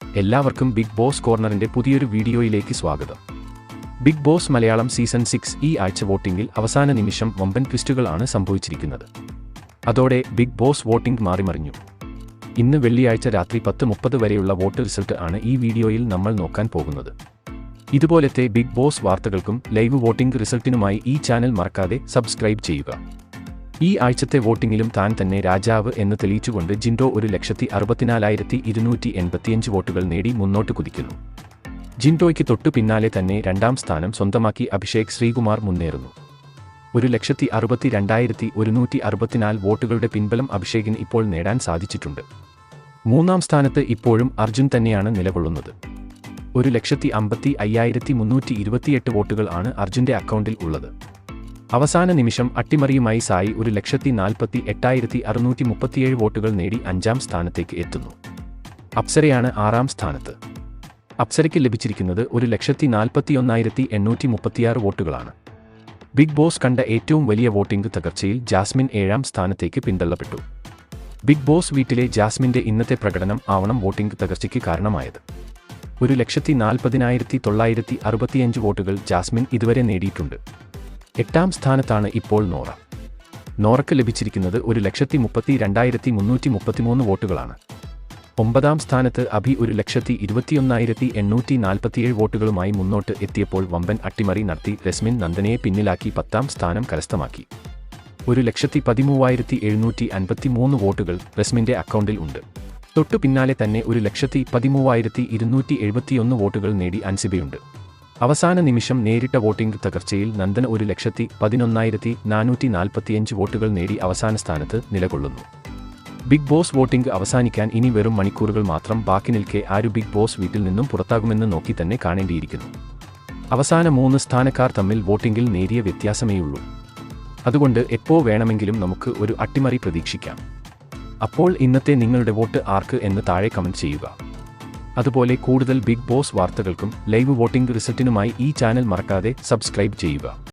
എല്ലാവർക്കും big boss കോർണറിന്റെ പുതിയൊരു വീഡിയോയിലേക്ക് സ്വാഗതം. ബിഗ് ബോസ് മലയാളം സീസൺ 6 ഈ ആഴ്ച വോട്ടിംഗിൽ അവസാന നിമിഷം വമ്പൻ ട്വിസ്റ്റുകളാണ് സംഭവിച്ചിരിക്കുന്നത്. അതോടെ ബിഗ് ബോസ് വോട്ടിംഗ് മാറിമറിഞ്ഞു. ഇന്ന് വെള്ളിയാഴ്ച രാത്രി 10:30 വരെയുള്ള വോട്ട് റിസൾട്ട് ആണ് ഈ വീഡിയോയിൽ നമ്മൾ നോക്കാൻ പോകുന്നത്. ഇതുപോലത്തെ ബിഗ് ബോസ് വാർത്തകൾക്കും ലൈവ് വോട്ടിംഗ് റിസൾട്ടിനുമായി ഈ ചാനൽ മറക്കാതെ സബ്സ്ക്രൈബ് ചെയ്യുക. ഈ ആഴ്ചത്തെ വോട്ടിംഗിലും താൻ തന്നെ രാജാവ് എന്ന് തെളിയിച്ചുകൊണ്ട് ജിൻഡോ 1,64,285 വോട്ടുകൾ നേടി മുന്നോട്ട് കുതിക്കുന്നു. ജിൻഡോയ്ക്ക് തൊട്ടു പിന്നാലെ തന്നെ രണ്ടാം സ്ഥാനം സ്വന്തമാക്കി അഭിഷേക് ശ്രീകുമാർ മുന്നേറുന്നു. 1,62,164 വോട്ടുകളുടെ പിൻബലം അഭിഷേകിന് ഇപ്പോൾ നേടാൻ സാധിച്ചിട്ടുണ്ട്. മൂന്നാം സ്ഥാനത്ത് ഇപ്പോഴും അർജുൻ തന്നെയാണ് നിലകൊള്ളുന്നത്. 1,55,328 വോട്ടുകൾ ആണ് അർജുന്റെ അക്കൗണ്ടിൽ ഉള്ളത്. അവസാന നിമിഷം അട്ടിമറിയുമായി സായി 1,48,637 വോട്ടുകൾ നേടി 5-ാം സ്ഥാനത്തേക്ക് എത്തുന്നു. അപ്സരയാണ് 6-ാം സ്ഥാനത്ത്. അപ്സരയ്ക്ക് ലഭിച്ചിരിക്കുന്നത് 1,41,836 വോട്ടുകളാണ്. ബിഗ് ബോസ് കണ്ട ഏറ്റവും വലിയ വോട്ടിംഗ് തകർച്ചയിൽ ജാസ്മിൻ 7-ാം സ്ഥാനത്തേക്ക് പിന്തള്ളപ്പെട്ടു. ബിഗ് ബോസ് വീട്ടിലെ ജാസ്മിന്റെ ഇന്നത്തെ പ്രകടനം ആവണം വോട്ടിംഗ് തകർച്ചയ്ക്ക് കാരണമായത്. 1,40,965 വോട്ടുകൾ ജാസ്മിൻ ഇതുവരെ നേടിയിട്ടുണ്ട്. 8-ാം സ്ഥാനത്താണ് ഇപ്പോൾ നോറ. നോറയ്ക്ക് ലഭിച്ചിരിക്കുന്നത് 1,32,333 വോട്ടുകളാണ്. 9-ാം സ്ഥാനത്ത് അഭി 1,21,847 വോട്ടുകളുമായി മുന്നോട്ട് എത്തിയപ്പോൾ വമ്പൻ അട്ടിമറി നടത്തി രശ്മിൻ നന്ദനയെ പിന്നിലാക്കി 10-ാം സ്ഥാനം കരസ്ഥമാക്കി. 1,13,753 വോട്ടുകൾ രശ്മിന്റെ അക്കൗണ്ടിൽ ഉണ്ട്. തൊട്ടു പിന്നാലെ തന്നെ 1,13,271 വോട്ടുകൾ നേടി അൻസിബയുണ്ട്. അവസാന നിമിഷം നേരിട്ട വോട്ടിംഗ് തകർച്ചയിൽ നന്ദന 1,11,445 വോട്ടുകൾ നേടി അവസാന സ്ഥാനത്ത് നിലകൊള്ളുന്നു. ബിഗ് ബോസ് വോട്ടിംഗ് അവസാനിക്കാൻ ഇനി വെറും മണിക്കൂറുകൾ മാത്രം ബാക്കി നിൽക്കെ ആരു ബിഗ് ബോസ് വീട്ടിൽ നിന്നും പുറത്താകുമെന്ന് നോക്കി തന്നെ കാണേണ്ടിയിരിക്കുന്നു. അവസാന 3 സ്ഥാനക്കാർ തമ്മിൽ വോട്ടിംഗിൽ നേരിയ വ്യത്യാസമേയുള്ളൂ. അതുകൊണ്ട് എപ്പോ വേണമെങ്കിലും നമുക്ക് ഒരു അട്ടിമറി പ്രതീക്ഷിക്കാം. അപ്പോൾ ഇന്നത്തെ നിങ്ങളുടെ വോട്ട് ആർക്ക് എന്ന് താഴെ കമന്റ് ചെയ്യുക. അതുപോലെ കൂടുതൽ ബിഗ് ബോസ് വാർത്തകൾക്കും ലൈവ് വോട്ടിംഗ് റിസൾട്ടിനുമായി ഈ ചാനൽ മറക്കാതെ സബ്സ്ക്രൈബ് ചെയ്യുക.